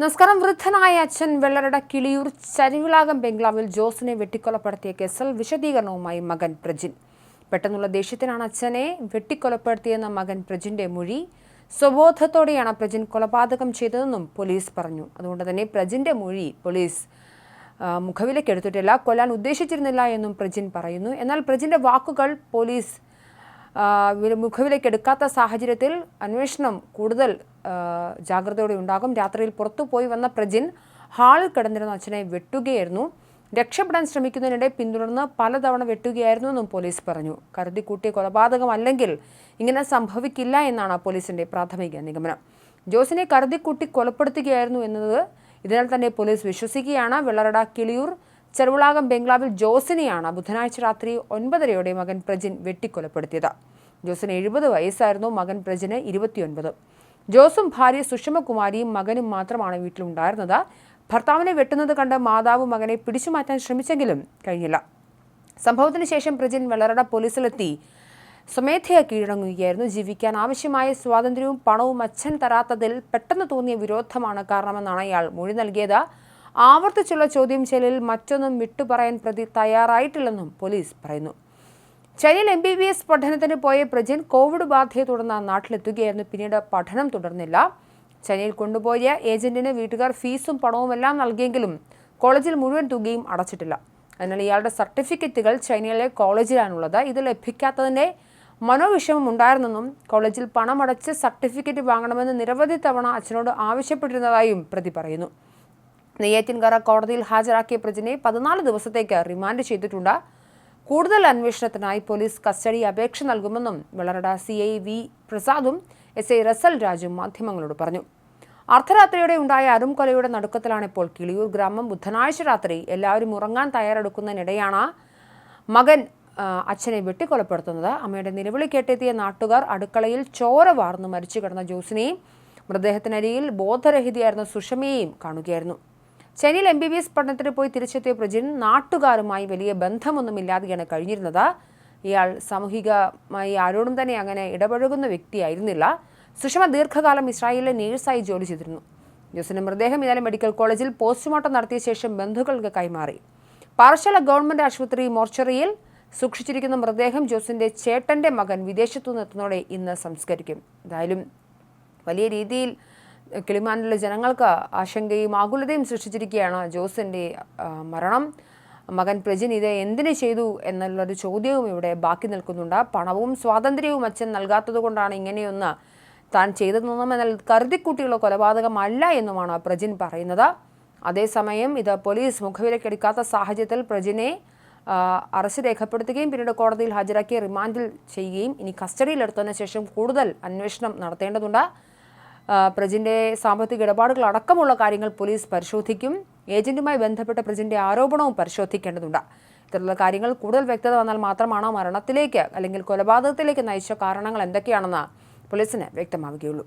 നമസ്കാരം. വൃദ്ധനായ അച്ഛൻ വെള്ളറട കിളിയൂർ ചരിവിളാകം ബംഗ്ലാവിൽ ജോസിനെ വെട്ടിക്കൊലപ്പെടുത്തിയ കേസിൽ വിശദീകരണവുമായി മകൻ പ്രജിൻ. പെട്ടെന്നുള്ള ദേഷ്യത്തിനാണ് അച്ഛനെ വെട്ടിക്കൊലപ്പെടുത്തിയെന്ന മകൻ പ്രജിന്റെ മൊഴി. സ്വബോധത്തോടെയാണ് പ്രജിൻ കൊലപാതകം ചെയ്തതെന്നും പോലീസ് പറഞ്ഞു. അതുകൊണ്ട് തന്നെ പ്രജിന്റെ മൊഴി പോലീസ് മുഖവിലക്കെടുത്തിട്ടില്ല. കൊല്ലാൻ ഉദ്ദേശിച്ചിരുന്നില്ല എന്നും പ്രജിൻ പറയുന്നു. എന്നാൽ പ്രജിന്റെ വാക്കുകൾ പോലീസ് മുഖവിലക്കെടുക്കാത്ത സാഹചര്യത്തിൽ അന്വേഷണം കൂടുതൽ ജാഗ്രതയോടെ ഉണ്ടാകും. രാത്രിയിൽ പുറത്തുപോയി വന്ന പ്രജിൻ ഹാളിൽ കിടന്നിരുന്ന അച്ഛനെ വെട്ടുകയായിരുന്നു. രക്ഷപ്പെടാൻ ശ്രമിക്കുന്നതിനിടെ പിന്തുടർന്ന് പലതവണ വെട്ടുകയായിരുന്നു എന്നും പോലീസ് പറഞ്ഞു. കരുതിക്കൂട്ടിയ കൊലപാതകമല്ലെങ്കിൽ ഇങ്ങനെ സംഭവിക്കില്ല എന്നാണ് പോലീസിന്റെ പ്രാഥമിക നിഗമനം. ജോസിനെ കരുതിക്കൂട്ടി കൊലപ്പെടുത്തുകയായിരുന്നു എന്നത് ഇതിനാൽ തന്നെ പോലീസ് വിശ്വസിക്കുകയാണ്. വെള്ളറട കിളിയൂർ ചെറുവിളാകം ബംഗ്ലാവിൽ ജോസിനെയാണ് ബുധനാഴ്ച രാത്രി 9:30 മകൻ പ്രജിൻ വെട്ടിക്കൊലപ്പെടുത്തിയത്. ജോസിന് 70 വയസ്സായിരുന്നു. മകൻ പ്രജിന് 29. ജോസും ഭാര്യ സുഷമകുമാരിയും മകനും മാത്രമാണ് വീട്ടിലുണ്ടായിരുന്നത്. ഭർത്താവിനെ വെട്ടുന്നത് കണ്ട് മാതാവ് മകനെ പിടിച്ചുമാറ്റാൻ ശ്രമിച്ചെങ്കിലും കഴിഞ്ഞില്ല. സംഭവത്തിന് ശേഷം പ്രജിൻ വെള്ളറട പോലീസിലെത്തി സ്വമേധയാ കീഴടങ്ങുകയായിരുന്നു. ജീവിക്കാൻ ആവശ്യമായ സ്വാതന്ത്ര്യവും പണവും അച്ഛൻ തരാത്തതിൽ പെട്ടെന്ന് തോന്നിയ വിരോധമാണ് കാരണമെന്നാണ് ഇയാൾ മൊഴി നൽകിയത്. ആവർത്തിച്ചുള്ള ചോദ്യം ചെയ്യലിൽ മറ്റൊന്നും വിട്ടുപറയാൻ പ്രതി തയ്യാറായിട്ടില്ലെന്നും പോലീസ് പറയുന്നു. ചൈനയിൽ MBBS പഠനത്തിന് പോയ പ്രജിൻ കോവിഡ് ബാധയെ തുടർന്ന് നാട്ടിലെത്തുകയായിരുന്നു. പിന്നീട് പഠനം തുടർന്നില്ല. ചൈനയിൽ കൊണ്ടുപോയ ഏജന്റിന് വീട്ടുകാർ ഫീസും പണവുമെല്ലാം നൽകിയെങ്കിലും കോളേജിൽ മുഴുവൻ തുകയും അടച്ചിട്ടില്ല. അതിനാൽ ഇയാളുടെ സർട്ടിഫിക്കറ്റുകൾ ചൈനയിലെ കോളേജിലാണുള്ളത്. ഇത് ലഭിക്കാത്തതിന്റെ മനോവിഷമം ഉണ്ടായിരുന്നെന്നും കോളേജിൽ പണമടച്ച് സർട്ടിഫിക്കറ്റ് വാങ്ങണമെന്ന് നിരവധി തവണ അച്ഛനോട് ആവശ്യപ്പെട്ടിരുന്നതായും പ്രതി പറയുന്നു. നെയ്യാറ്റിൻകര കോടതിയിൽ ഹാജരാക്കിയ പ്രജിനെ 14 ദിവസത്തേക്ക് റിമാൻഡ് ചെയ്തിട്ടുണ്ട്. കൂടുതൽ അന്വേഷണത്തിനായി പോലീസ് കസ്റ്റഡി അപേക്ഷ നൽകുമെന്നും വെള്ളറട CI V പ്രസാദും SI റസൽ രാജും മാധ്യമങ്ങളോട് പറഞ്ഞു. അർദ്ധരാത്രിയോടെ ഉണ്ടായ അരുംകൊലയുടെ നടുക്കത്തിലാണ് ഇപ്പോൾ കിളിയൂർ ഗ്രാമം. ബുധനാഴ്ച രാത്രി എല്ലാവരും ഉറങ്ങാൻ തയ്യാറെടുക്കുന്നതിനിടെയാണ് മകൻ അച്ഛനെ വെട്ടിക്കൊലപ്പെടുത്തുന്നത്. അമ്മയുടെ നിലവിളി കേട്ടെത്തിയ നാട്ടുകാർ അടുക്കളയിൽ ചോര വാർന്ന് മരിച്ചു കിടന്ന ജോസിനെയും മൃതദേഹത്തിനരിയിൽ ബോധരഹിതയായിരുന്ന സുഷമയെയും കാണുകയായിരുന്നു. ചൈനയിൽ MBBS പഠനത്തിന് പോയി തിരിച്ചെത്തിയ പ്രജിൻ നാട്ടുകാരുമായി വലിയ ബന്ധമൊന്നുമില്ലാതെയാണ് കഴിഞ്ഞിരുന്നത്. ഇയാൾ സാമൂഹികമായി ആരോടും തന്നെ അങ്ങനെ ഇടപഴകുന്ന വ്യക്തിയായിരുന്നില്ല. സുഷമ ദീർഘകാലം ഇസ്രായേലിലെ നേഴ്സായി ജോലി ചെയ്തിരുന്നു. ജോസിന്റെ മൃതദേഹം ഇന്നലെ മെഡിക്കൽ കോളേജിൽ പോസ്റ്റ്മോർട്ടം നടത്തിയ ശേഷം ബന്ധുക്കൾക്ക് കൈമാറി. പാറശാല ഗവൺമെന്റ് ആശുപത്രി മോർച്ചറിയിൽ സൂക്ഷിച്ചിരിക്കുന്ന മൃതദേഹം ജോസിന്റെ ചേട്ടന്റെ മകൻ വിദേശത്തു നിന്നെത്തുന്നതോടെ ഇന്ന് സംസ്കരിക്കും. എന്തായാലും വലിയ രീതിയിൽ കിളിമാനിലെ ജനങ്ങൾക്ക് ആശങ്കയും ആകുലതയും സൃഷ്ടിച്ചിരിക്കുകയാണ് ജോസിന്റെ മരണം. മകൻ പ്രജിൻ ഇത് എന്തിനു ചെയ്തു എന്നുള്ളൊരു ചോദ്യവും ഇവിടെ ബാക്കി നിൽക്കുന്നുണ്ട്. പണവും സ്വാതന്ത്ര്യവും അച്ഛൻ നൽകാത്തതുകൊണ്ടാണ് ഇങ്ങനെയൊന്ന് താൻ ചെയ്തതെന്നും എന്നാൽ കരുതിക്കൂട്ടിയുള്ള കൊലപാതകമല്ല എന്നുമാണ് പ്രജിൻ പറയുന്നത്. അതേസമയം ഇത് പോലീസ് മുഖവിലക്കെടുക്കാത്ത സാഹചര്യത്തിൽ പ്രജിനെ അറസ്റ്റ് രേഖപ്പെടുത്തുകയും പിന്നീട് കോടതിയിൽ ഹാജരാക്കി റിമാൻഡിൽ ചെയ്യുകയും ഇനി കസ്റ്റഡിയിലെടുത്തതിന് ശേഷം കൂടുതൽ അന്വേഷണം നടത്തേണ്ടതുണ്ട്. പ്രജിന്റെ സാമ്പത്തിക ഇടപാടുകൾ അടക്കമുള്ള കാര്യങ്ങൾ പോലീസ് പരിശോധിക്കും. ഏജന്റുമായി ബന്ധപ്പെട്ട പ്രജിന്റെ ആരോപണവും പരിശോധിക്കേണ്ടതുണ്ട്. ഇത്തരത്തിലുള്ള കാര്യങ്ങൾ കൂടുതൽ വ്യക്തത വന്നാൽ മാത്രമാണ് മരണത്തിലേക്ക് അല്ലെങ്കിൽ കൊലപാതകത്തിലേക്ക് നയിച്ച കാരണങ്ങൾ എന്തൊക്കെയാണെന്ന് പോലീസിന് വ്യക്തമാവുകയുള്ളൂ.